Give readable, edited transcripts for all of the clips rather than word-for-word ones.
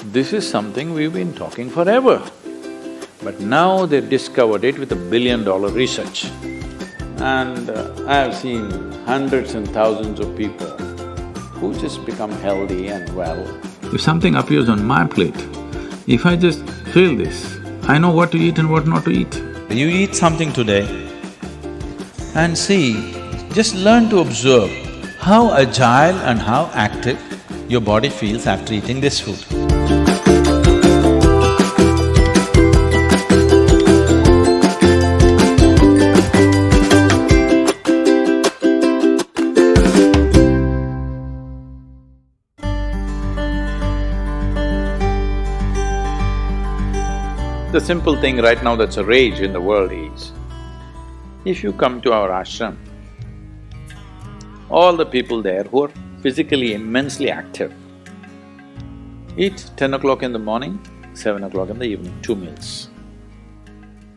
This is something we've been talking forever. But now they discovered it with $1 billion research. And I have seen hundreds and thousands of people who just become healthy and well. If something appears on my plate, if I just feel this, I know what to eat and what not to eat. You eat something today and see, just learn to observe how agile and how active your body feels after eating this food. The simple thing right now that's a rage in the world is, if you come to our ashram, all the people there who are physically immensely active eat 10 o'clock in the morning, 7 o'clock in the evening, 2 meals.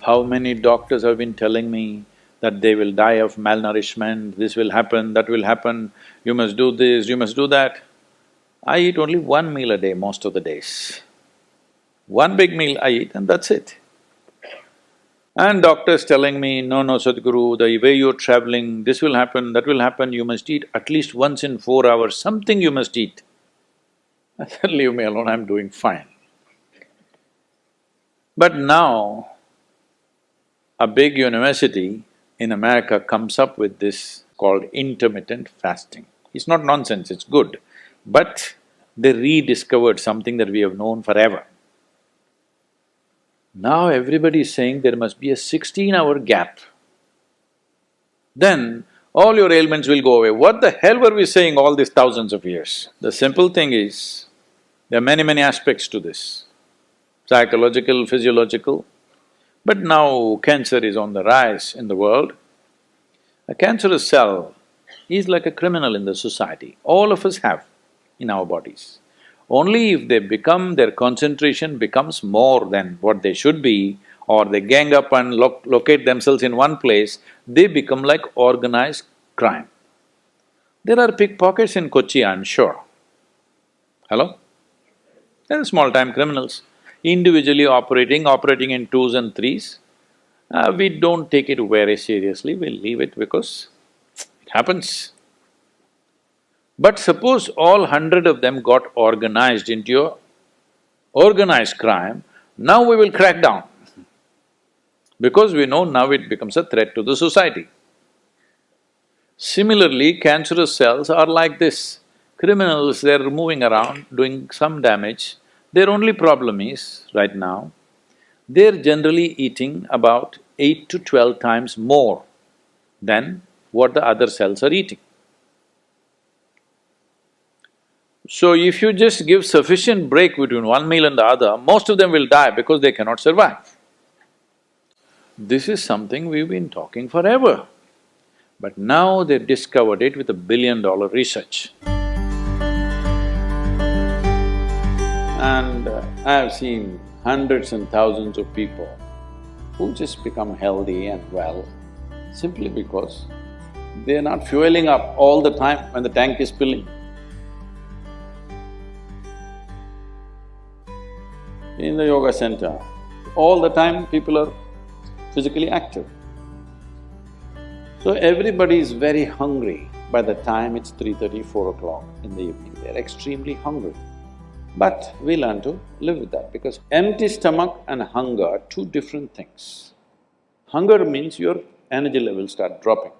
How many doctors have been telling me that they will die of malnourishment, this will happen, that will happen, you must do this, you must do that. I eat only 1 meal a day most of the days. 1 big meal I eat and that's it. And doctors telling me, no, Sadhguru, the way you're traveling, this will happen, that will happen, you must eat at least once in 4 hours, something you must eat. I said, leave me alone, I'm doing fine. But now, a big university in America comes up with this called intermittent fasting. It's not nonsense, it's good, but they rediscovered something that we have known forever. Now everybody is saying there must be a 16-hour gap. Then all your ailments will go away. What the hell were we saying all these thousands of years? The simple thing is, there are many aspects to this, psychological, physiological. But now cancer is on the rise in the world. A cancerous cell is like a criminal in the society. All of us have in our bodies. Only if they become… their concentration becomes more than what they should be, or they gang up and locate themselves in one place, they become like organized crime. There are pickpockets in Kochi, I'm sure. Hello? There are small-time criminals, individually operating in twos and threes. We don't take it very seriously, we leave it because it happens. But suppose all 100 of them got organized into a organized crime, now we will crack down. Because we know now it becomes a threat to the society. Similarly, cancerous cells are like this. Criminals, they're moving around, doing some damage. Their only problem is, right now, they're generally eating about 8 to 12 times more than what the other cells are eating. So if you just give sufficient break between one meal and the other, most of them will die because they cannot survive. This is something we've been talking forever. But now they discovered it with $1 billion research. And I have seen hundreds and thousands of people who just become healthy and well simply because they're not fueling up all the time when the tank is filling. In the yoga center, all the time people are physically active. So everybody is very hungry by the time it's 3:30, 4 o'clock in the evening, they're extremely hungry. But we learn to live with that because empty stomach and hunger are two different things. Hunger means your energy levels start dropping.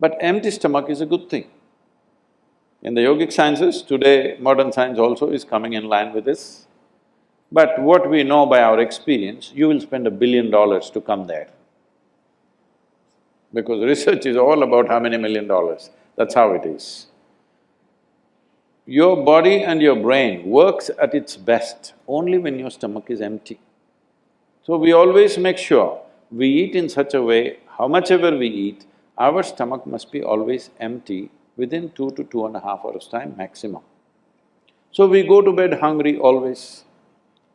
But empty stomach is a good thing. In the yogic sciences, today modern science also is coming in line with this. But what we know by our experience, you will spend $1 billion to come there. Because research is all about how many $1 million, that's how it is. Your body and your brain works at its best only when your stomach is empty. So we always make sure we eat in such a way, how much ever we eat, our stomach must be always empty within 2 to 2.5 hours' time maximum. So we go to bed hungry always.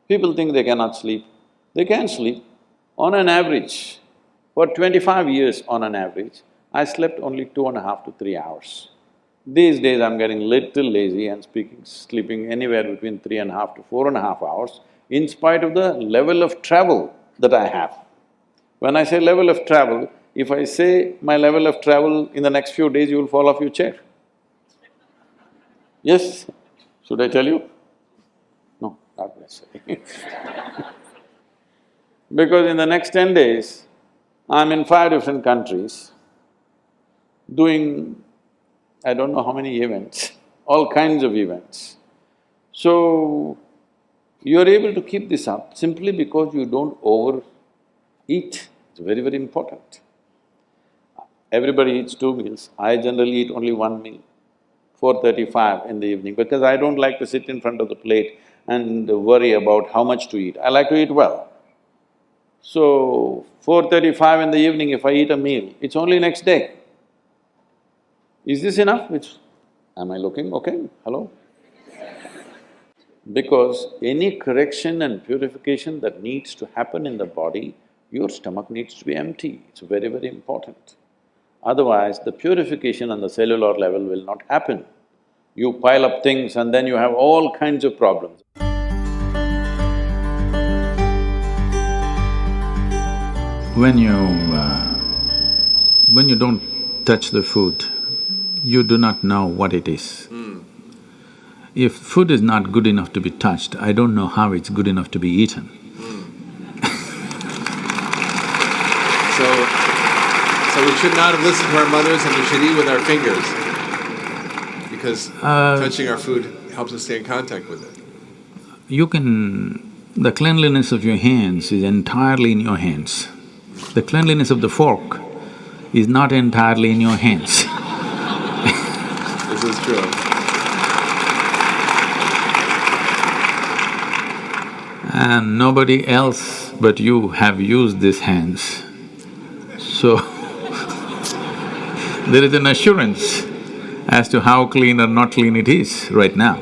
People think they cannot sleep. They can sleep. On an average, for 25 years on an average, I slept only 2.5 to 3 hours. These days I'm getting little lazy and sleeping anywhere between 3.5 to 4.5 hours in spite of the level of travel that I have. When I say level of travel, if I say my level of travel in the next few days, you will fall off your chair. Yes? Should I tell you? No, not necessarily Because in the next 10 days, I'm in 5 different countries doing I don't know how many events, all kinds of events. So, you're able to keep this up simply because you don't overeat. It's very, very important. Everybody eats 2 meals. I generally eat only 1 meal, 4:35 in the evening, because I don't like to sit in front of the plate and worry about how much to eat. I like to eat well. So, 4:35 in the evening, if I eat a meal, it's only next day. Is this enough? Am I looking okay? Hello? Because any correction and purification that needs to happen in the body, your stomach needs to be empty. It's very, very important. Otherwise, the purification on the cellular level will not happen. You pile up things and then you have all kinds of problems. When you… when you don't touch the food, you do not know what it is. If food is not good enough to be touched, I don't know how it's good enough to be eaten. So we should not have listened to our mothers and we should eat with our fingers because touching our food helps us stay in contact with it. You can… the cleanliness of your hands is entirely in your hands. The cleanliness of the fork is not entirely in your hands. This is true. And nobody else but you have used these hands. So, there is an assurance as to how clean or not clean it is right now.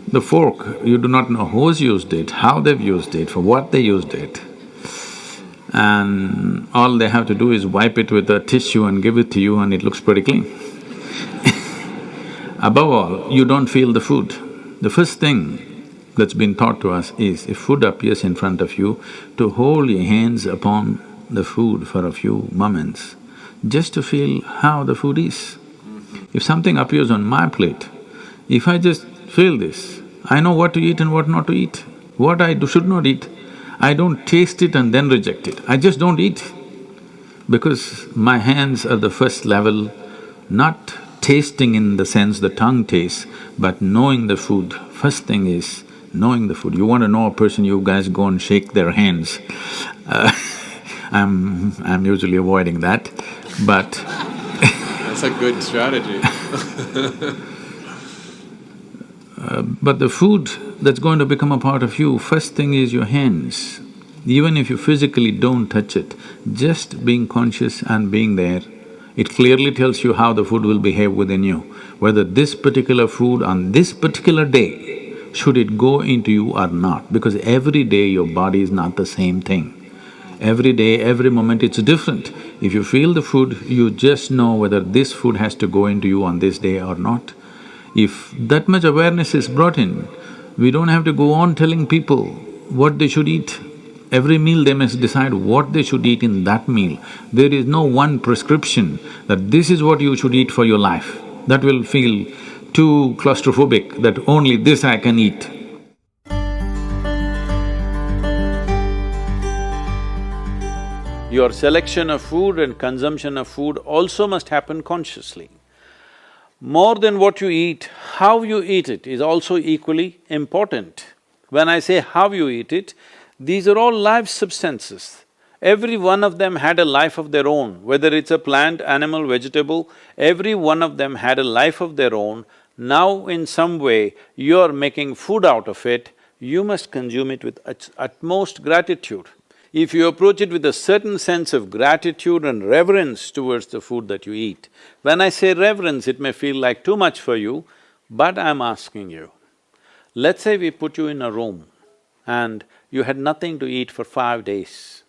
The fork, you do not know who's used it, how they've used it, for what they used it. And all they have to do is wipe it with a tissue and give it to you and it looks pretty clean. Above all, you don't feel the food. The first thing that's been taught to us is, if food appears in front of you, to hold your hands upon the food for a few moments, just to feel how the food is. If something appears on my plate, if I just feel this, I know what to eat and what not to eat, what I should not eat. I don't taste it and then reject it, I just don't eat. Because my hands are the first level, not tasting in the sense the tongue tastes, but knowing the food. First thing is knowing the food. You want to know a person, you guys go and shake their hands. I'm usually avoiding that, but That's a good strategy. But the food that's going to become a part of you, first thing is your hands. Even if you physically don't touch it, just being conscious and being there, it clearly tells you how the food will behave within you. Whether this particular food on this particular day, should it go into you or not, because every day your body is not the same thing. Every day, every moment it's different. If you feel the food, you just know whether this food has to go into you on this day or not. If that much awareness is brought in, we don't have to go on telling people what they should eat. Every meal they must decide what they should eat in that meal. There is no one prescription that this is what you should eat for your life. That will feel too claustrophobic, that only this I can eat. Your selection of food and consumption of food also must happen consciously. More than what you eat, how you eat it is also equally important. When I say how you eat it, these are all live substances. Every one of them had a life of their own, whether it's a plant, animal, vegetable, every one of them had a life of their own. Now in some way, you're making food out of it, you must consume it with utmost gratitude. If you approach it with a certain sense of gratitude and reverence towards the food that you eat, when I say reverence, it may feel like too much for you, but I'm asking you, let's say we put you in a room and you had nothing to eat for 5 days.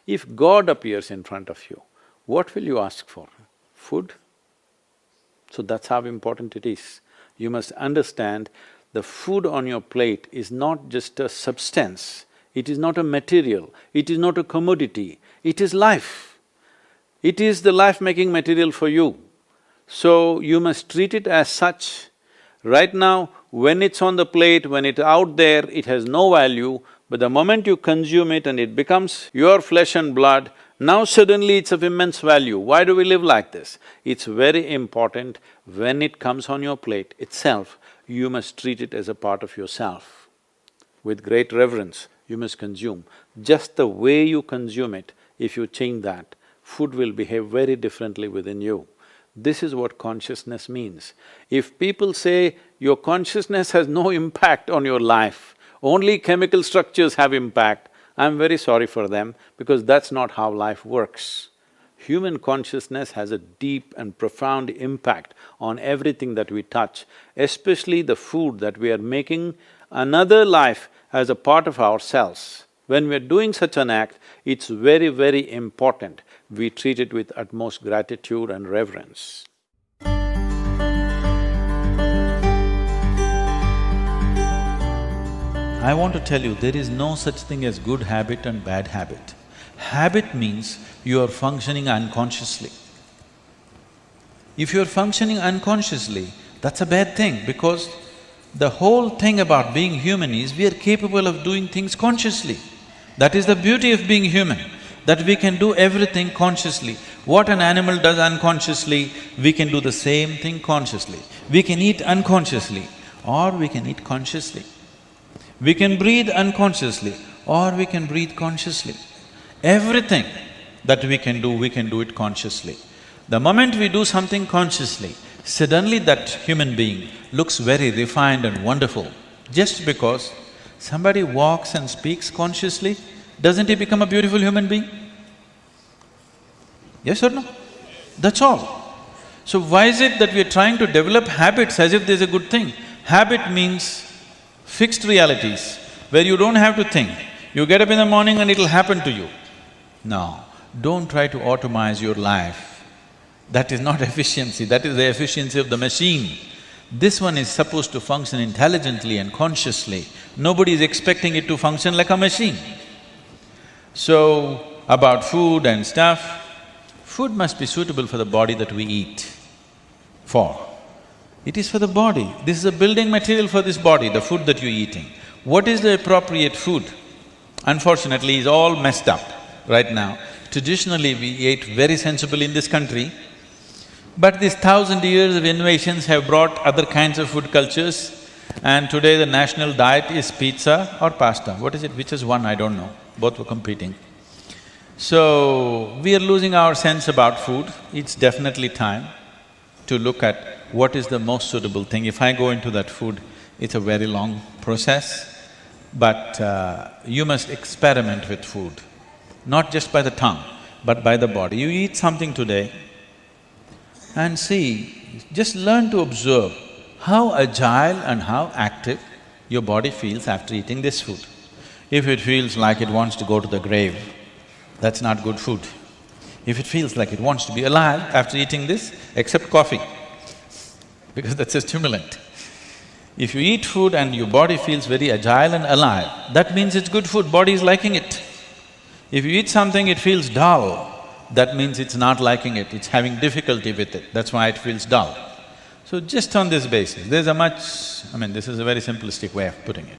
If God appears in front of you, what will you ask for? Food? So that's how important it is. You must understand the food on your plate is not just a substance, it is not a material, it is not a commodity, it is life. It is the life-making material for you. So you must treat it as such. Right now, when it's on the plate, when it's out there, it has no value, but the moment you consume it and it becomes your flesh and blood, now suddenly it's of immense value. Why do we live like this? It's very important when it comes on your plate itself, you must treat it as a part of yourself. With great reverence, you must consume. Just the way you consume it, if you change that, food will behave very differently within you. This is what consciousness means. If people say your consciousness has no impact on your life, only chemical structures have impact, I'm very sorry for them because that's not how life works. Human consciousness has a deep and profound impact on everything that we touch, especially the food that we are making another life as a part of ourselves. When we are doing such an act, it's very, very important we treat it with utmost gratitude and reverence. I want to tell you, there is no such thing as good habit and bad habit. Habit means you are functioning unconsciously. If you are functioning unconsciously, that's a bad thing because the whole thing about being human is we are capable of doing things consciously. That is the beauty of being human, that we can do everything consciously. What an animal does unconsciously, we can do the same thing consciously. We can eat unconsciously or we can eat consciously. We can breathe unconsciously or we can breathe consciously. Everything that we can do it consciously. The moment we do something consciously, suddenly that human being looks very refined and wonderful. Just because somebody walks and speaks consciously, doesn't he become a beautiful human being? Yes or no? That's all. So why is it that we are trying to develop habits as if there's a good thing? Habit means fixed realities where you don't have to think. You get up in the morning and it'll happen to you. No, don't try to automize your life. That is not efficiency, that is the efficiency of the machine. This one is supposed to function intelligently and consciously. Nobody is expecting it to function like a machine. So, about food and stuff, food must be suitable for the body that we eat for. It is for the body. This is a building material for this body, the food that you're eating. What is the appropriate food? Unfortunately, it's all messed up right now. Traditionally, we ate very sensibly in this country, but these 1,000 years of innovations have brought other kinds of food cultures, and today the national diet is pizza or pasta. What is it? Which is one? I don't know. Both were competing. So, we are losing our sense about food. It's definitely time to look at what is the most suitable thing. If I go into that food, it's a very long process, but you must experiment with food, not just by the tongue, but by the body. You eat something today and see, just learn to observe how agile and how active your body feels after eating this food. If it feels like it wants to go to the grave, that's not good food. If it feels like it wants to be alive after eating this, except coffee, because that's a stimulant. If you eat food and your body feels very agile and alive, that means it's good food, body is liking it. If you eat something, it feels dull, that means it's not liking it, it's having difficulty with it, that's why it feels dull. So just on this basis, there's a much… this is a very simplistic way of putting it.